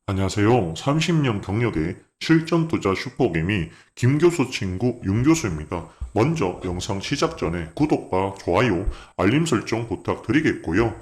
안녕하세요. 30년 경력의 실전투자 슈퍼개미 김교수 친구 윤교수입니다. 먼저 영상 시작 전에 구독과 좋아요, 알림 설정 부탁드리겠고요.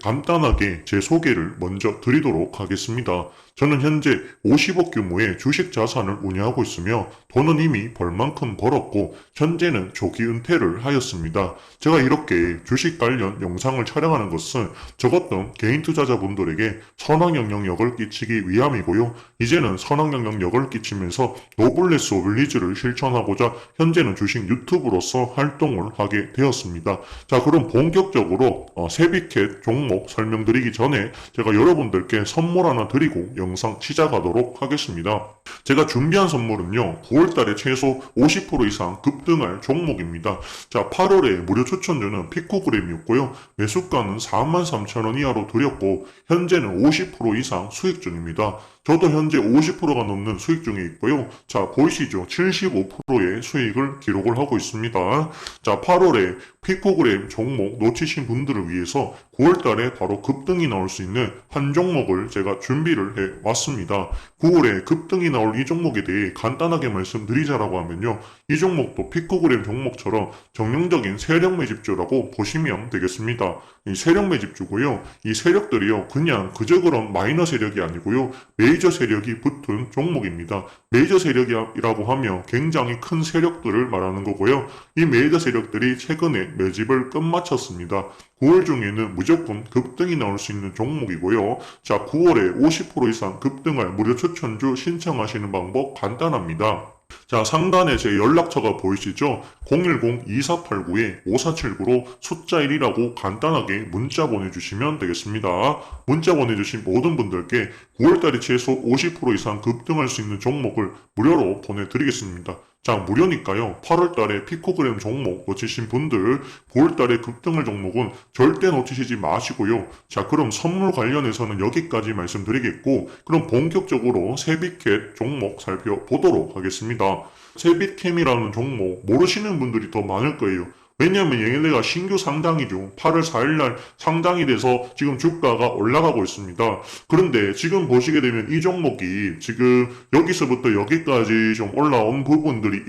간단하게 제 소개를 먼저 드리도록 하겠습니다. 저는 현재 50억 규모의 주식 자산을 운영하고 있으며 돈은 이미 벌만큼 벌었고 현재는 조기 은퇴를 하였습니다. 제가 이렇게 주식 관련 영상을 촬영하는 것은 적었던 개인 투자자분들에게 선한 영향력을 끼치기 위함이고요. 이제는 선한 영향력을 끼치면서 노블레스 오블리주를 실천하고자 현재는 주식 유튜브로서 활동을 하게 되었습니다. 자, 그럼 본격적으로 세비캣 종목 설명드리기 전에 제가 여러분들께 선물 하나 드리고 영상 시작하도록 하겠습니다. 제가 준비한 선물은요, 9월달에 최소 50% 이상 급등할 종목입니다. 자, 8월에 무료 추천주는 피코그램이었고요. 매수가는 43,000원 이하로 드렸고, 현재는 50% 이상 수익 중입니다. 저도 현재 50%가 넘는 수익 중에 있고요. 자, 보이시죠? 75%의 수익을 기록을 하고 있습니다. 자, 8월에 피코그램 종목 놓치신 분들을 위해서 9월달에 바로 급등이 나올 수 있는 한 종목을 제가 준비를 해 왔습니다. 9월에 급등이 나올 이 종목에 대해 간단하게 말씀드리자라고 하면요. 이 종목도 피코그램 종목처럼 정형적인 세력 매집주라고 보시면 되겠습니다. 이 세력 매집주고요. 이 세력들이요. 그냥 그저 그런 마이너 세력이 아니고요. 메이저 세력이 붙은 종목입니다. 메이저 세력이라고 하면 굉장히 큰 세력들을 말하는 거고요. 이 메이저 세력들이 최근에 매집을 끝마쳤습니다. 9월 중에는 무조건 급등이 나올 수 있는 종목이고요. 자, 9월에 50% 이상 급등할 무료 추천주 신청하시는 방법 간단합니다. 자, 상단에 제 연락처가 보이시죠? 010-2489-5479로 숫자 1이라고 간단하게 문자 보내주시면 되겠습니다. 문자 보내주신 모든 분들께 9월달에 최소 50% 이상 급등할 수 있는 종목을 무료로 보내드리겠습니다. 자, 무료니까요. 8월달에 피코그램 종목 놓치신 분들 9월달에 급등할 종목은 절대 놓치시지 마시고요. 자, 그럼 선물 관련해서는 여기까지 말씀드리겠고, 그럼 본격적으로 세비캣 종목 살펴보도록 하겠습니다. 세비캠이라는 종목 모르시는 분들이 더 많을 거예요. 왜냐면 얘네가 신규 상장이죠. 8월 4일날 상장이 돼서 지금 주가가 올라가고 있습니다. 그런데 지금 보시게 되면 이 종목이 지금 여기서부터 여기까지 좀 올라온 부분들이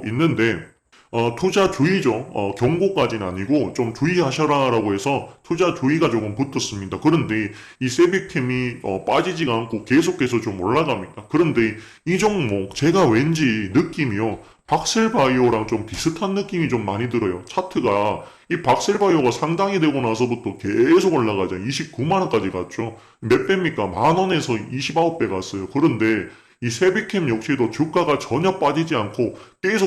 있는데 투자 주의죠. 경고까지는 아니고 좀 주의하셔라라고 해서 투자 주의가 조금 붙었습니다. 그런데 이 세비캠이 빠지지가 않고 계속해서 좀 올라갑니다. 그런데 이 종목 제가 왠지 느낌이요. 박셀바이오랑 좀 비슷한 느낌이 좀 많이 들어요. 차트가 이 박셀바이오가 상장이 되고 나서부터 계속 올라가죠. 29만원까지 갔죠. 몇 배입니까? 만원에서 29배 갔어요. 그런데 이 세비캠 역시도 주가가 전혀 빠지지 않고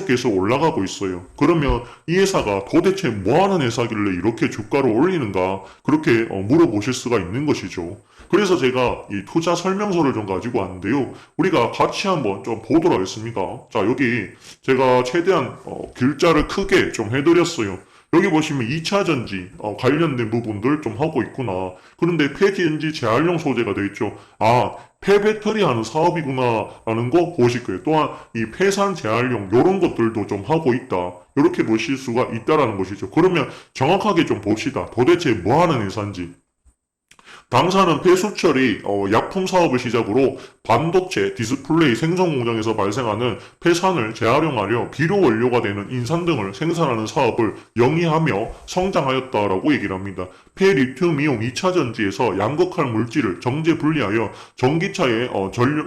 계속 올라가고 있어요. 그러면 이 회사가 도대체 뭐하는 회사길래 이렇게 주가를 올리는가 그렇게 물어보실 수가 있는 것이죠. 그래서 제가 이 투자 설명서를 좀 가지고 왔는데요. 우리가 같이 한번 좀 보도록 하겠습니다. 자, 여기 제가 최대한 글자를 크게 좀 해드렸어요. 여기 보시면 2차전지 관련된 부분들 좀 하고 있구나. 그런데 폐지연지 재활용 소재가 되어 있죠. 아, 폐배터리 하는 사업이구나 라는 거 보실 거예요. 또한 이 폐산 재활용 이런 것들도 좀 하고 있다. 이렇게 보실 수가 있다라는 것이죠. 그러면 정확하게 좀 봅시다. 도대체 뭐 하는 회사인지. 당사는 폐수처리, 약품 사업을 시작으로 반도체, 디스플레이 생산 공장에서 발생하는 폐산을 재활용하려 비료 원료가 되는 인산 등을 생산하는 사업을 영위하며 성장하였다라고 얘기를 합니다. 폐리튬 이용 2차 전지에서 양극할 물질을 정제 분리하여 전기차에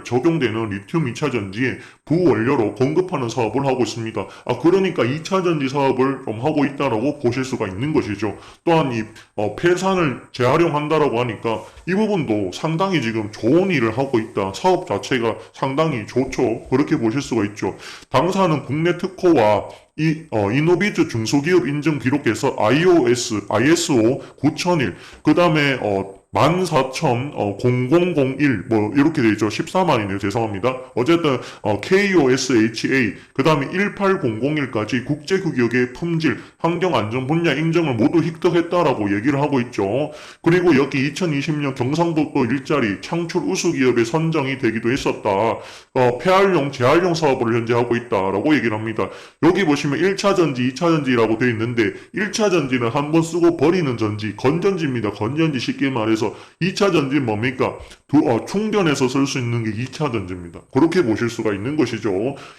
적용되는 리튬 2차 전지에 부원료로 공급하는 사업을 하고 있습니다. 그러니까 2차 전지 사업을 좀 하고 있다라고 보실 수가 있는 것이죠. 또한 이 폐산을 재활용한다라고 하니까 이 부분도 상당히 지금 좋은 일을 하고 있다. 사업 자체가 상당히 좋죠. 그렇게 보실 수가 있죠. 당사는 국내 특허와 이노비즈 중소기업 인증 기록에서 ISO 9001, 그 다음에 14,0001 뭐 이렇게 되어 있죠. 14만이네요. 죄송합니다. 어쨌든 KOSHA 그 다음에 18001까지 국제규격의 품질, 환경안전 분야 인정을 모두 획득했다라고 얘기를 하고 있죠. 그리고 여기 2020년 경상북도 일자리 창출 우수기업에 선정이 되기도 했었다. 폐활용, 재활용 사업을 현재 하고 있다라고 얘기를 합니다. 여기 보시면 1차 전지, 2차 전지라고 되어 있는데 1차 전지는 한번 쓰고 버리는 전지, 건전지입니다. 건전지 쉽게 말해서 2차 전지는 뭡니까? 충전해서 쓸 수 있는 게 2차 전지입니다. 그렇게 보실 수가 있는 것이죠.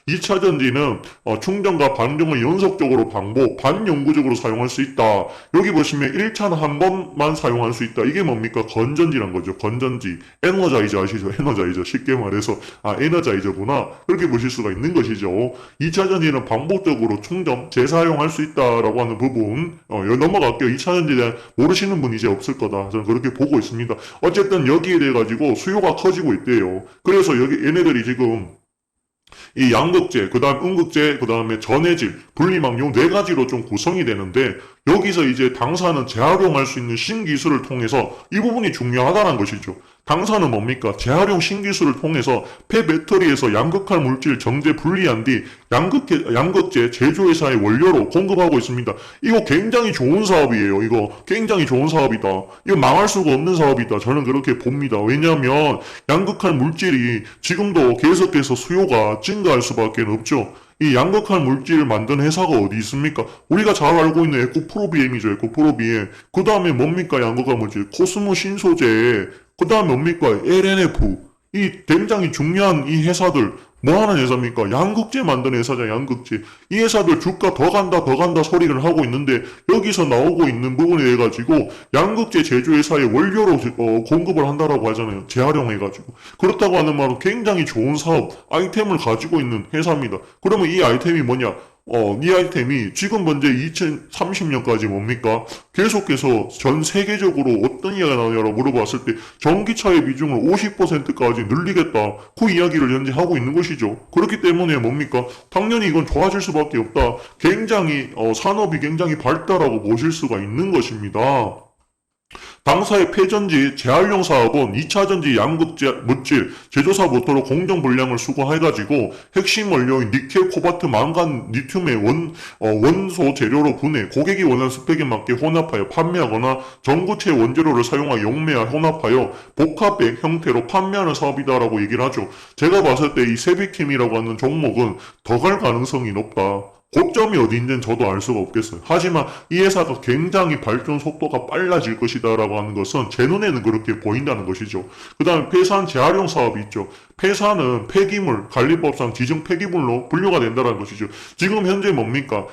2차 전지는 충전과 반경을 연속적으로 반영구적으로 사용할 수 있다. 여기 보시면 1차는 한 번만 사용할 수 있다. 이게 뭡니까? 건전지란 거죠. 건전지. 에너자이저 아시죠? 에너자이저. 쉽게 말해서 에너자이저구나. 그렇게 보실 수가 있는 것이죠. 2차 전지는 반복적으로 충전, 재사용할 수 있다라고 하는 부분 여기 넘어갈게요. 2차 전지에 대한 모르시는 분 이제 없을 거다. 저는 그렇게 보고 있습니다. 어쨌든 여기에 대해 가지고 수요가 커지고 있대요. 그래서 여기 얘네들이 지금 이 양극재, 그 다음 음극재, 그 다음에 전해질, 분리막 요 네 가지로 좀 구성이 되는데 여기서 이제 당사는 재활용할 수 있는 신기술을 통해서 이 부분이 중요하다는 것이죠. 당사는 뭡니까? 재활용 신기술을 통해서 폐배터리에서 양극할 물질 정제 분리한 뒤 양극재 제조회사의 원료로 공급하고 있습니다. 이거 굉장히 좋은 사업이에요. 이거 굉장히 좋은 사업이다. 이거 망할 수가 없는 사업이다. 저는 그렇게 봅니다. 왜냐하면 양극할 물질이 지금도 계속해서 수요가 증가할 수밖에 없죠. 이 양극할 물질을 만든 회사가 어디 있습니까? 우리가 잘 알고 있는 에코프로비엠이죠. 에코프로비엠. 그 다음에 뭡니까? 양극할 물질. 코스모 신소재. 그 다음에 뭡니까? LNF. 이 굉장히 중요한 이 회사들. 뭐 하는 회사입니까? 양극재 만드는 회사잖아요. 양극재. 이 회사들 주가 더 간다 소리를 하고 있는데 여기서 나오고 있는 부분에 대해 가지고 양극재 제조회사의 원료로 공급을 한다라고 하잖아요. 재활용해가지고. 그렇다고 하는 말은 굉장히 좋은 사업, 아이템을 가지고 있는 회사입니다. 그러면 이 아이템이 뭐냐? 이 아이템이 지금 현재 2030년까지 뭡니까? 계속해서 전 세계적으로 어떤 이야기가 나오냐고 물어봤을 때 전기차의 비중을 50%까지 늘리겠다. 그 이야기를 현재 하고 있는 것이죠. 그렇기 때문에 뭡니까? 당연히 이건 좋아질 수밖에 없다. 굉장히 산업이 굉장히 발달하고 보실 수가 있는 것입니다. 당사의 폐전지 재활용 사업은 2차 전지 양극재 물질 제조사 모토로 공정 분량을 수거해가지고 핵심 원료인 니켈, 코발트, 망간, 리튬의 원소 재료로 분해 고객이 원하는 스펙에 맞게 혼합하여 판매하거나 전구체 원재료를 사용하여 용매와 혼합하여 복합백 형태로 판매하는 사업이다라고 얘기를 하죠. 제가 봤을 때 이 세비킴이라고 하는 종목은 더 갈 가능성이 높다. 고점이 어디인지는 저도 알 수가 없겠어요. 하지만 이 회사가 굉장히 발전 속도가 빨라질 것이다 라고 하는 것은 제 눈에는 그렇게 보인다는 것이죠. 그 다음에 폐산 재활용 사업이 있죠. 폐산은 폐기물, 관리법상 지정 폐기물로 분류가 된다는 것이죠. 지금 현재 뭡니까?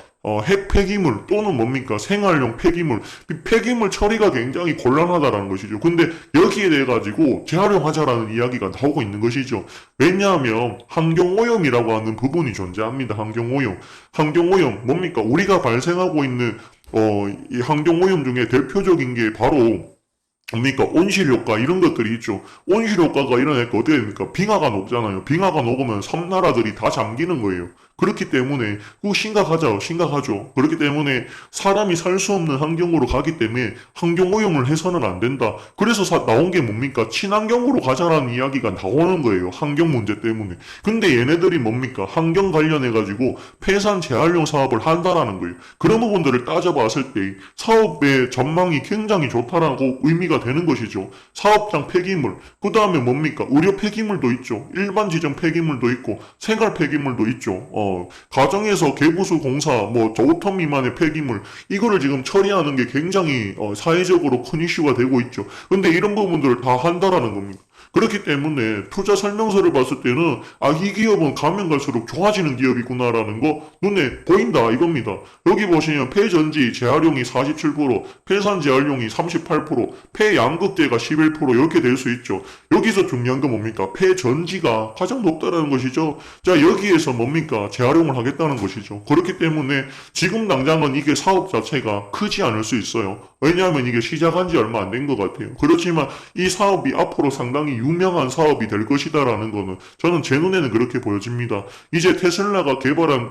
핵 폐기물 또는 뭡니까? 생활용 폐기물. 이 폐기물 처리가 굉장히 곤란하다라는 것이죠. 근데 여기에 대해 가지고 재활용하자라는 이야기가 나오고 있는 것이죠. 왜냐하면 환경오염이라고 하는 부분이 존재합니다. 환경오염. 환경오염 뭡니까? 우리가 발생하고 있는 이 환경오염 중에 대표적인 게 바로 뭡니까? 온실효과 이런 것들이 있죠. 온실효과가 일어나니까 어떻게 됩니까? 빙하가 녹잖아요. 빙하가 녹으면 섬나라들이 다 잠기는 거예요. 그렇기 때문에 그거 심각하죠. 그렇기 때문에 사람이 살 수 없는 환경으로 가기 때문에 환경오염을 해서는 안 된다. 그래서 나온 게 뭡니까? 친환경으로 가자라는 이야기가 나오는 거예요. 환경 문제 때문에. 근데 얘네들이 뭡니까? 환경 관련해가지고 폐산 재활용 사업을 한다라는 거예요. 그런 부분들을 따져봤을 때 사업의 전망이 굉장히 좋다라고 의미가 되는 것이죠. 사업장 폐기물, 그 다음에 뭡니까? 의료 폐기물도 있죠. 일반 지정 폐기물도 있고 생활 폐기물도 있죠. 가정에서 개부수 공사, 뭐 5톤 미만의 폐기물 이거를 지금 처리하는 게 굉장히 사회적으로 큰 이슈가 되고 있죠. 근데 이런 부분들을 다 한다라는 겁니다. 그렇기 때문에 투자 설명서를 봤을 때는 이 기업은 가면 갈수록 좋아지는 기업이구나라는 거 눈에 보인다 이겁니다. 여기 보시면 폐전지 재활용이 47%, 폐산 재활용이 38%, 폐양극재가 11% 이렇게 될 수 있죠. 여기서 중요한 건 뭡니까? 폐전지가 가장 높다라는 것이죠. 자, 여기에서 뭡니까? 재활용을 하겠다는 것이죠. 그렇기 때문에 지금 당장은 이게 사업 자체가 크지 않을 수 있어요. 왜냐하면 이게 시작한 지 얼마 안 된 것 같아요. 그렇지만 이 사업이 앞으로 상당히 유명한 사업이 될 것이다라는 거는 저는 제 눈에는 그렇게 보여집니다. 이제 테슬라가 개발한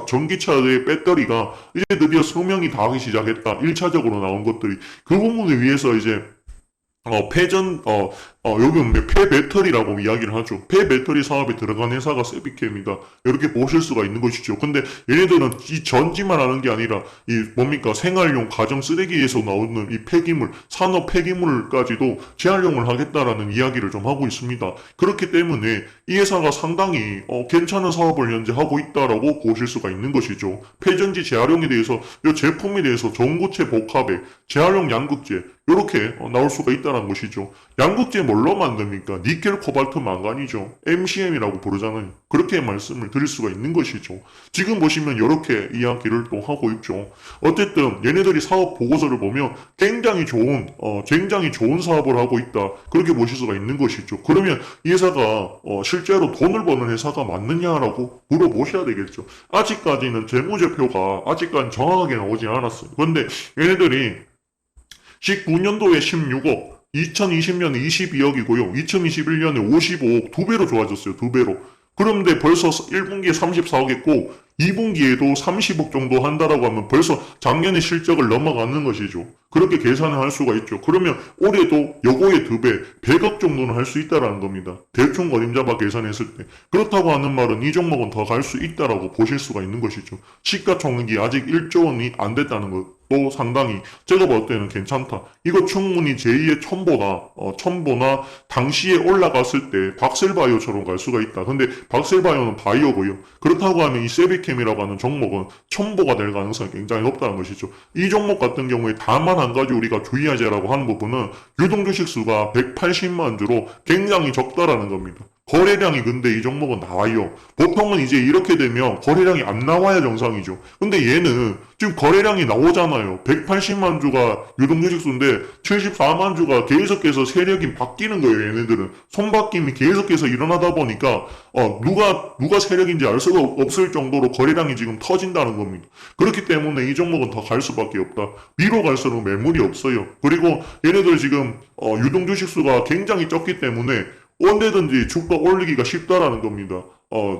전기차의 배터리가 이제 드디어 수명이 다하기 시작했다. 1차적으로 나온 것들이 그 부분을 위해서 이제 여기 보면 폐배터리라고 이야기를 하죠. 폐배터리 사업에 들어간 회사가 세비케입니다. 이렇게 보실 수가 있는 것이죠. 근데 얘네들은 이 전지만 하는 게 아니라 이 뭡니까? 생활용 가정 쓰레기에서 나오는 이 폐기물, 산업 폐기물까지도 재활용을 하겠다라는 이야기를 좀 하고 있습니다. 그렇기 때문에 이 회사가 상당히 괜찮은 사업을 현재 하고 있다라고 보실 수가 있는 것이죠. 폐전지 재활용에 대해서 이 제품에 대해서 전구체 복합에 재활용 양극재 이렇게 나올 수가 있다는 것이죠. 양극재 뭘로 만듭니까? 니켈, 코발트, 망간이죠. MCM이라고 부르잖아요. 그렇게 말씀을 드릴 수가 있는 것이죠. 지금 보시면 이렇게 이야기를 또 하고 있죠. 어쨌든 얘네들이 사업 보고서를 보면 굉장히 좋은 사업을 하고 있다. 그렇게 보실 수가 있는 것이죠. 그러면 이 회사가 실제로 돈을 버는 회사가 맞느냐라고 물어보셔야 되겠죠. 아직까지는 재무제표가 아직까지 정확하게 나오지 않았어요. 그런데 얘네들이 19년도에 16억, 2020년에 22억이고요. 2021년에 55억, 두 배로 좋아졌어요. 두 배로. 그런데 벌써 1분기에 34억 했고 2분기에도 30억 정도 한다라고 하면 벌써 작년의 실적을 넘어가는 것이죠. 그렇게 계산을 할 수가 있죠. 그러면 올해도 요거의 2배, 100억 정도는 할 수 있다라는 겁니다. 대충 어림잡아 계산했을 때. 그렇다고 하는 말은 이 종목은 더 갈 수 있다라고 보실 수가 있는 것이죠. 시가총액이 아직 1조 원이 안 됐다는 것도 상당히 제가 볼 때는 괜찮다. 이거 충분히 제2의 첨보나 당시에 올라갔을 때 박셀바이오처럼 갈 수가 있다. 근데 박셀바이오는 바이오고요. 그렇다고 하면 이 세비캠이라고 하는 종목은 첨보가 될 가능성이 굉장히 높다는 것이죠. 이 종목 같은 경우에 다만 한 가지 우리가 주의하자라고 하는 부분은 유동주식 수가 180만 주로 굉장히 적다라는 겁니다. 거래량이 근데 이 종목은 나와요. 보통은 이제 이렇게 되면 거래량이 안 나와야 정상이죠. 근데 얘는 지금 거래량이 나오잖아요. 180만 주가 유동주식 수인데 74만 주가 계속해서 세력이 바뀌는 거예요. 얘네들은 손바뀜이 계속해서 일어나다 보니까 누가 세력인지 알 수가 없을 정도로 거래량이 지금 터진다는 겁니다. 그렇기 때문에 이 종목은 더 갈 수밖에 없다. 위로 갈수록 매물이 없어요. 그리고 얘네들 지금 유동주식 수가 굉장히 적기 때문에 언제든지 주가 올리기가 쉽다라는 겁니다.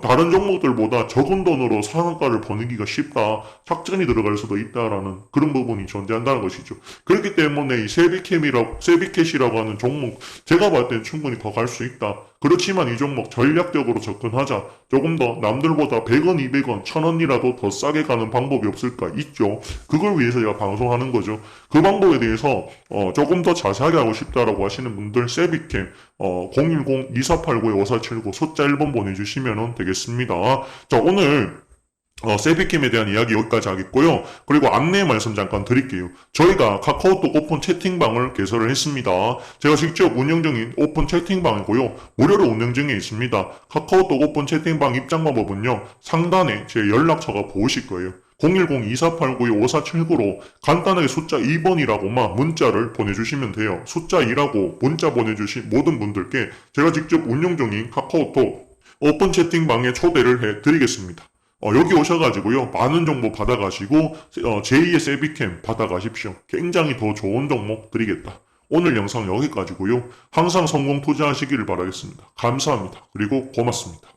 다른 종목들보다 적은 돈으로 상한가를 버리기가 쉽다. 작전이 들어갈 수도 있다라는 그런 부분이 존재한다는 것이죠. 그렇기 때문에 이 세비캣이라고 하는 종목, 제가 봤을 땐 충분히 더 갈 수 있다. 그렇지만 이 종목 전략적으로 접근하자. 조금 더 남들보다 100원, 200원, 1000원이라도 더 싸게 가는 방법이 없을까? 있죠. 그걸 위해서 제가 방송하는 거죠. 그 방법에 대해서 조금 더 자세하게 하고 싶다라고 하시는 분들 세비캠 010-2489-5479 숫자 1번 보내주시면 되겠습니다. 자, 오늘 세비캠에 대한 이야기 여기까지 하겠고요. 그리고 안내 말씀 잠깐 드릴게요. 저희가 카카오톡 오픈 채팅방을 개설을 했습니다. 제가 직접 운영 중인 오픈 채팅방이고요. 무료로 운영 중에 있습니다. 카카오톡 오픈 채팅방 입장 방법은요. 상단에 제 연락처가 보이실 거예요. 010-2489-5479로 간단하게 숫자 2번이라고만 문자를 보내주시면 돼요. 숫자 2라고 문자 보내주신 모든 분들께 제가 직접 운영 중인 카카오톡 오픈 채팅방에 초대를 해드리겠습니다. 여기 오셔가지고요. 많은 정보 받아가시고 제2의 세비캠 받아가십시오. 굉장히 더 좋은 종목 드리겠다. 오늘 영상 여기까지고요. 항상 성공 투자하시기를 바라겠습니다. 감사합니다. 그리고 고맙습니다.